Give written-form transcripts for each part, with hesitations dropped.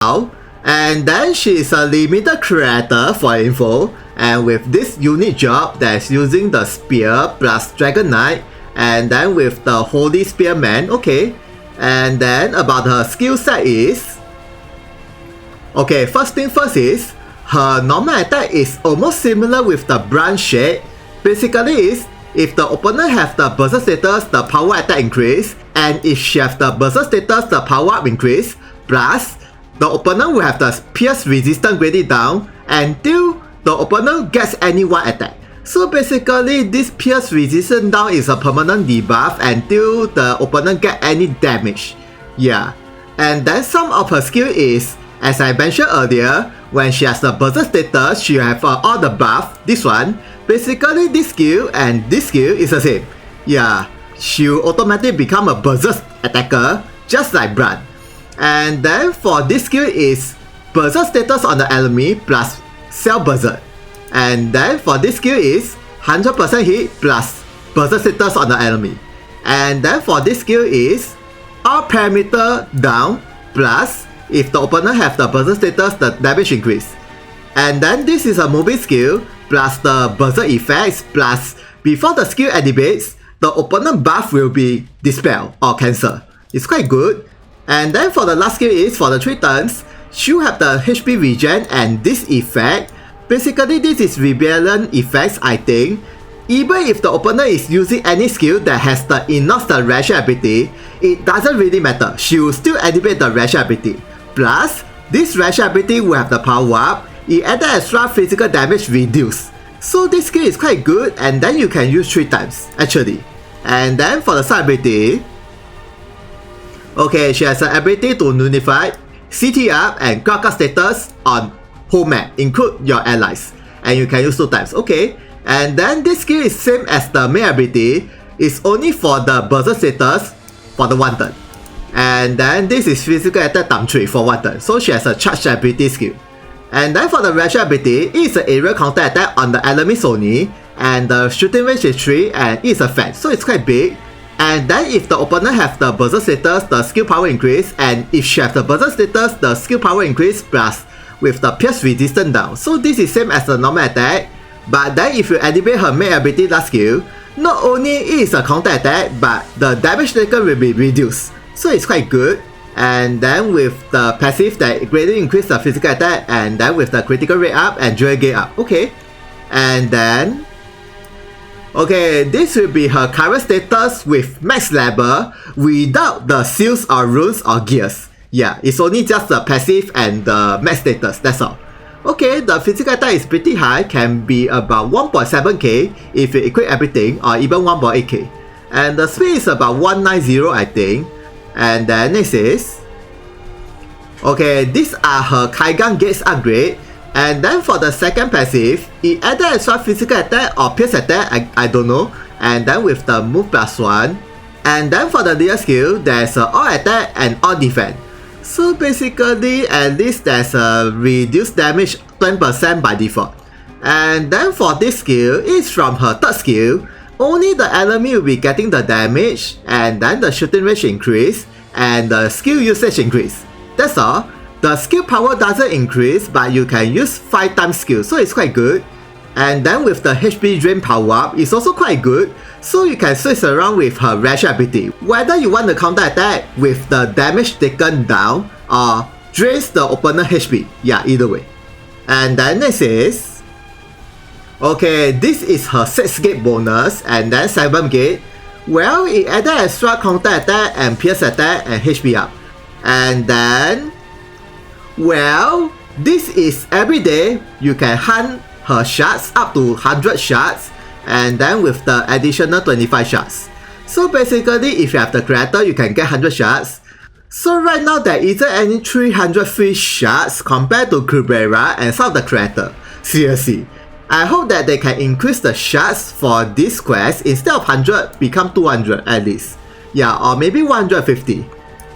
and then she's a limited creator for info, and with this unique job that's using the spear plus Dragon Knight, and then with the Holy Spearman, okay. And then about her skill set is, okay, first thing first is, her normal attack is almost similar with the Branch Shade. Basically is, if the opponent have the Berserk status, the power attack increase, and if she have the Berserk status, the power up increase, plus the opponent will have the pierce resistance graded down until the opponent gets any one attack. So basically, this pierce resistance down is a permanent debuff until the opponent get any damage. Yeah. And then some of her skill is, as I mentioned earlier, when she has the Berserk status, she have all the buff. This one, basically this skill and this skill is the same. Yeah, she will automatically become a Berserk attacker, just like Brand. And then for this skill is Berserk status on the enemy plus Self Berserk. And then for this skill is 100% hit plus Berserk status on the enemy. And then for this skill is all parameter down plus if the opponent have the Berserk status, the damage increase. And then this is a moving skill plus the Berserk effects plus before the skill activates, the opponent buff will be dispelled or cancelled. It's quite good. And then for the last skill is for the 3 turns, she'll have the HP regen and this effect. Basically, this is rebellion effects, I think. Even if the opponent is using any skill that has the enough the ration ability, it doesn't really matter. She will still activate the ration ability. Plus, this ration ability will have the power up. It added extra physical damage reduced. So this skill is quite good, and then you can use 3 times actually. And then for the side ability, okay, she has the ability to nullify, CT up, and clock up status on whole map, include your allies, and you can use 2 times. Okay, and then this skill is same as the main ability. It's only for the Berserk status for the 1 turn. And then this is physical attack times 3 for 1 turn. So she has a charged ability skill. And then for the ration ability, it is an area counter attack on the enemies only, and the shooting range is 3, and it's a fan, so it's quite big. And then if the opponent have the Berserk status, the skill power increase, and if she have the Berserk status, the skill power increase plus with the pierce resistance down. So this is same as the normal attack, but then if you activate her main ability last skill, not only it is a counter attack, but the damage taken will be reduced. So it's quite good. And then with the passive that greatly increase the physical attack, and then with the critical rate up and dual gate up. Okay. And then okay, this will be her current status with max level without the seals or runes or gears. Yeah, it's only just the passive and the max status, that's all. Okay, the physical attack is pretty high, can be about 1.7k if you equip everything, or even 1.8k. And the speed is about 190, I think. And then next is, okay, these are her Kaigan Gates upgrade. And then for the second passive, it added extra physical attack or pierce attack, I don't know. And then with the move +1. And then for the leader skill, there's a all attack and all defense. So basically, at least there's a reduced damage 20% by default. And then for this skill, it's from her third skill. Only the enemy will be getting the damage, and then the shooting range increase, and the skill usage increase. That's all. The skill power doesn't increase, but you can use 5 times skill, so it's quite good. And then with the HP drain power up, it's also quite good, so you can switch around with her ration ability. Whether you want to counter attack with the damage taken down, or drains the opponent HP. Yeah, either way. And then next is, okay, this is her 6 gate bonus, and then 7 gate. Well, it added extra counter attack and pierce attack and HP up. And then, well, this is every day you can hunt her shards up to 100 shards, and then with the additional 25 shards. So basically, if you have the creator, you can get 100 shards. So right now there isn't any 300 free shards compared to Kubera and some of the creator. Seriously. I hope that they can increase the shards for this quest, instead of 100 become 200 at least. Yeah, or maybe 150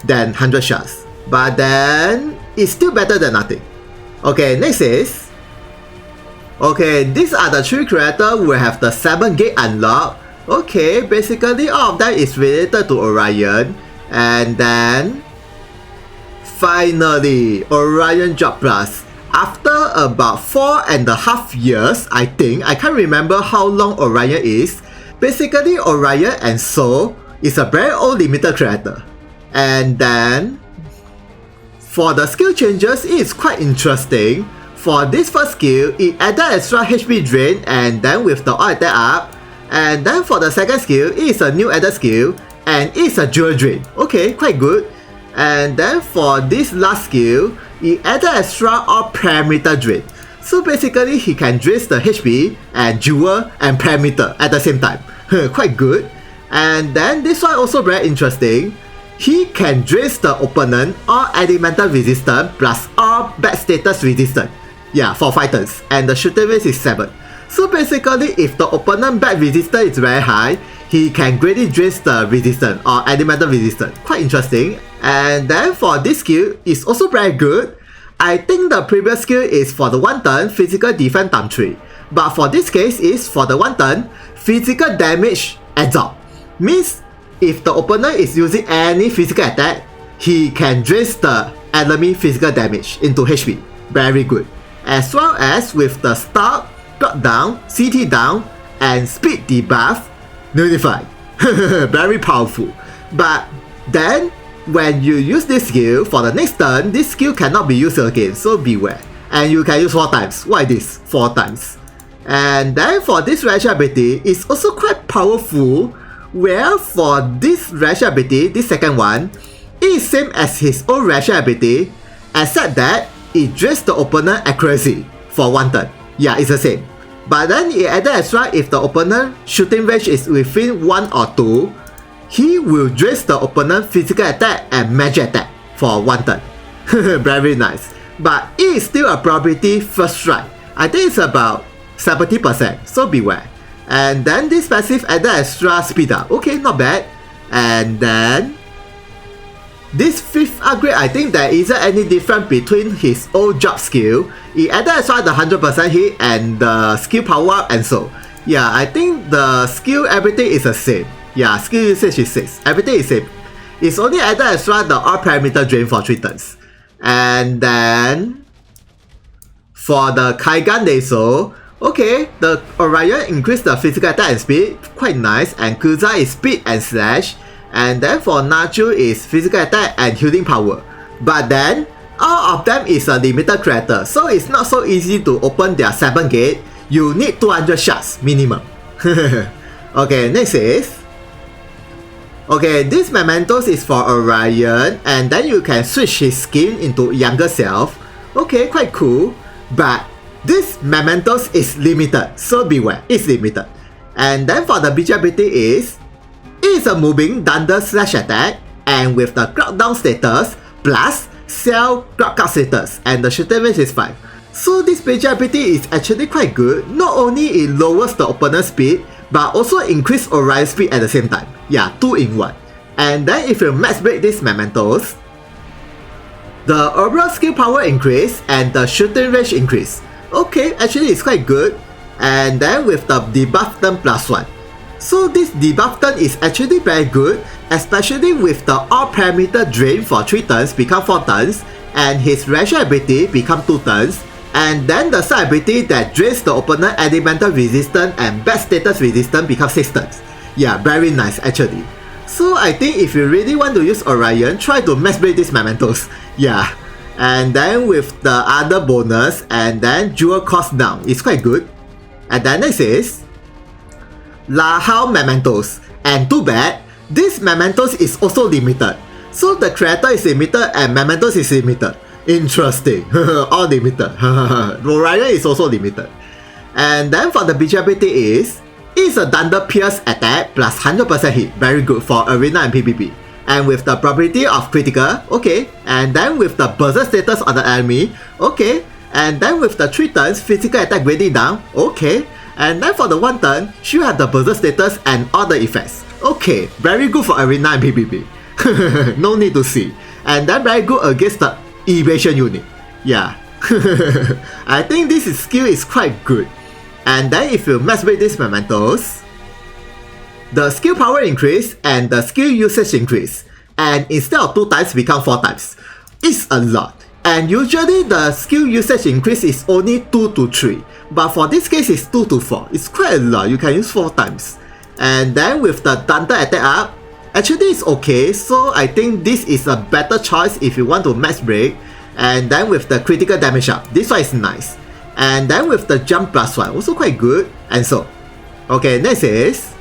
than 100 shards. But then it's still better than nothing. Okay, next is, okay, these are the 3 creators who have the 7 gate unlocked. Okay, basically all of that is related to Orion. And then Finally, Orion Job Plus. After about 4.5 years, I think, I can't remember how long Orion is. Basically, Orion and Soul is a very old limited character. And then, for the skill changes, it is quite interesting. For this first skill, it added extra HP drain and then with the all attack up. And then for the second skill, it is a new added skill and it is a dual drain. Okay, quite good. And then for this last skill, it added extra all parameter drain. So basically, he can drain the HP and dual and parameter at the same time. Quite good. And then this one also very interesting. He can drain the opponent all elemental resistance plus all bad status resistance. Yeah, for 5 turns. And the shooting range is 7. So basically, if the opponent bad resistance is very high, he can greatly drain the resistance or elemental resistance. Quite interesting. And then for this skill, it's also very good. I think the previous skill is for the 1 turn physical defense times 3. But for this case, is for the 1 turn physical damage absorb. Means if the opponent is using any physical attack, he can drain the enemy physical damage into HP. Very good. As well as with the stop, cut down, CT down, and speed debuff, nullified. Very powerful. But then, when you use this skill, for the next turn, this skill cannot be used again, so beware. And you can use 4 times. Why this? 4 times. And then for this rash ability, it's also quite powerful, where for this rash ability, this second one, it is same as his own rash ability, except that it drains the opponent accuracy for 1 turn. Yeah, it's the same. But then it added extra if the opponent shooting range is within 1 or 2, he will drain the opponent physical attack and magic attack for 1 turn. Very nice. But it is still a probability first strike. I think it's about 70%, so beware. And then this passive added extra speed up. Okay, not bad. And then this 5th upgrade, I think there isn't any difference between his old job skill. It added extra the 100% hit and the skill power and so. Yeah, I think the skill everything is the same. Yeah, skill usage is 6. Everything is same. It's only added extra the all parameter drain for 3 turns. And then for the Kaigan Laser, okay, the Orion increased the physical attack and speed, quite nice. And Kuza is speed and slash. And then for Nachu is physical attack and healing power. But then, all of them is a limited character, so it's not so easy to open their 7 gate. You need 200 shots minimum. Okay, next is... Okay, this Mementos is for Orion, and then you can switch his skin into younger self. Okay, quite cool. But this Mementos is limited, so beware, it's limited. And then for the ability is... It is a moving thunder slash attack and with the crowd down status plus cell crowd cut status and the shooting range is 5. So this page ability is actually quite good. Not only it lowers the opponent's speed but also increase Orion's speed at the same time. Yeah, 2 in 1. And then if you max break these Mementos, the overall skill power increase and the shooting range increase. Okay, actually it's quite good. And then with the debuff turn plus 1. So this debuff turn is actually very good, especially with the all parameter drain for 3 turns become 4 turns, and his rational ability become 2 turns, and then the side ability that drains the opponent elemental resistance and bad status resistance become 6 turns. Yeah, very nice actually. So I think if you really want to use Orion, try to max break these Mementos. Yeah. And then with the other bonus, and then dual cost down, it's quite good. And then next is Lahao Mementos, and too bad, this Mementos is also limited. So the creator is limited and Mementos is limited. Interesting. All limited. Orion is also limited. And then for the ability is, it's a Thunder Pierce attack plus 100% hit. Very good for Arena and PvP. And with the probability of critical, okay. And then with the berserk status on the enemy, okay. And then with the 3 turns physical attack grading down, okay. And then for the 1 turn, she have the berserk status and all the effects. Okay, very good for Arena and PvP. No need to see. And then very good against the evasion unit. Yeah. I think this skill is quite good. And then if you max break these Mementos, the skill power increase and the skill usage increase. And instead of 2 times become 4 times. it's a lot. And usually the skill usage increase is only 2 to 3. But for this case it's 2 to 4. It's quite a lot. You can use 4 times. And then with the thunder attack up, actually it's okay. So I think this is a better choice if you want to max break. And then with the critical damage up, this one is nice. And then with the jump +1, also quite good. And so, okay, next is,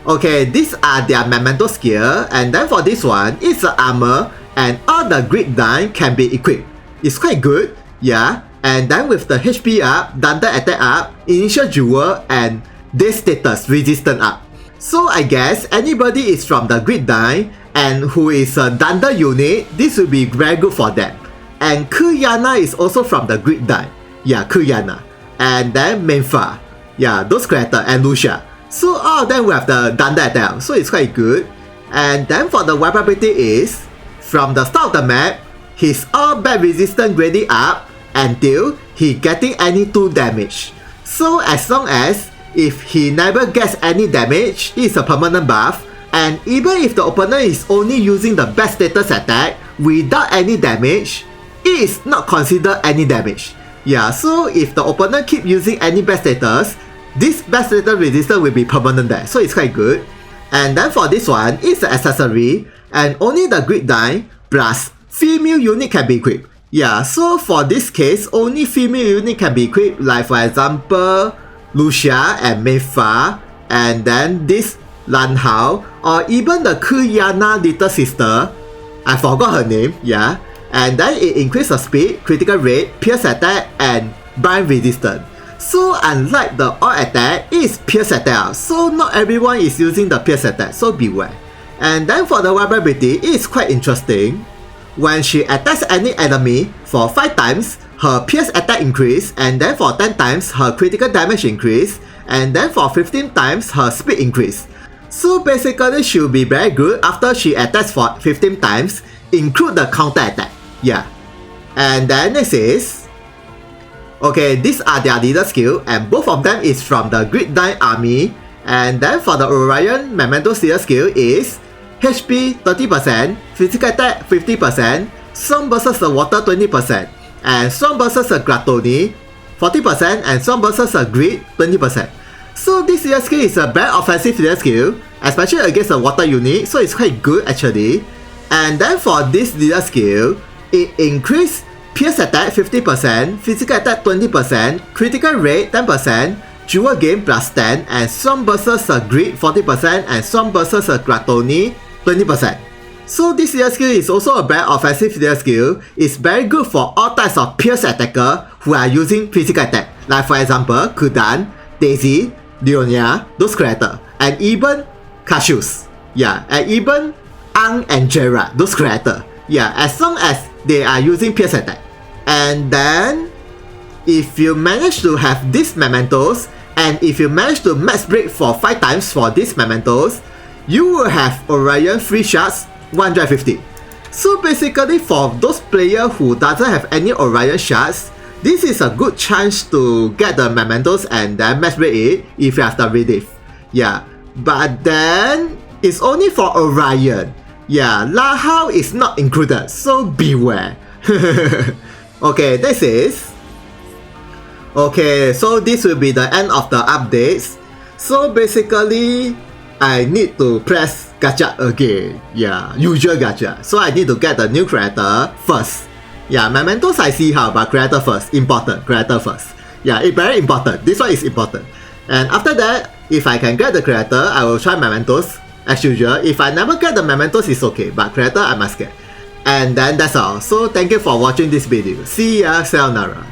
okay, these are their memento skill. And then for this one, it's the armor and all the grid die can be equipped. It's quite good, yeah. And then with the HP up, thunder attack up, initial jewel, and this status resistant up. So I guess anybody is from the grid die and who is a thunder unit, this will be very good for them. And Kuyana is also from the grid die. Yeah, Kuyana. And then Menfa. Yeah, those characters and Lucia. So all of them will have the thunder attack. So it's quite good. And then for the weapon ability is, from the start of the map, his all bad resistance grading up until he getting any 2 damage. So as long as if he never gets any damage, it's a permanent buff. And even if the opponent is only using the best status attack without any damage, it is not considered any damage. Yeah, so if the opponent keep using any best status, this best status resistance will be permanent there. So it's quite good. And then for this one, it's an accessory. And only the grid die plus female unit can be equipped. Yeah, so for this case, only female unit can be equipped. Like for example, Lucia and Menfa. And then this Lan Hao. Or even the Kuyana little sister. I forgot her name, yeah. And then it increases the speed, critical rate, pierce attack, and bind resistance. So unlike the all attack, it is pierce attack. So not everyone is using the pierce attack, so beware. And then for the weapon ability, it is quite interesting. When she attacks any enemy for 5 times, her pierce attack increase, and then for 10 times, her critical damage increase, and then for 15 times, her speed increase. So basically, she'll be very good after she attacks for 15 times, include the counter attack. Yeah. And then next is, okay, these are their leader skill, and both of them is from the Grid 9 army. And then for the Orion Memento leader skill is HP 30%, physical attack 50%, strong versus the water 20%, and strong versus the gluttony 40%, and strong versus the greed 20%. So this leader skill is a very offensive leader skill, especially against the water unit, so it's quite good actually. And then for this leader skill, it increases pierce attack 50%, physical attack 20%, critical rate 10%, jewel gain +10, and strong versus greed 40%, and strong versus gluttony 20%. So this leader skill is also a very offensive leader skill. It's very good for all types of pierce attacker who are using physical attack. Like for example, Kudan, Daisy, Leonia, those characters, and even Cassius. Yeah, and even Ang and Gerard, those characters. Yeah, as long as they are using pierce attack. And then, if you manage to have these mementos, and if you manage to max break for 5 times for these mementos, you will have Orion free shots 150. So basically for those players who doesn't have any Orion shots, this is a good chance to get the mementos and then max break it if you have the relief. Yeah, but then it's only for Orion. Yeah, Lan Hao is not included, so beware. Okay, this is, okay, so this will be the end of the updates. So basically, I need to press gacha again. Yeah, usual gacha. So I need to get the new character first. Yeah, mementos I see how, but character first. Important, character first. Yeah, it's very important. This one is important. And after that, if I can get the character, I will try mementos as usual. If I never get the mementos, it's okay, but character I must get. And then that's all. So thank you for watching this video. See ya, sayonara.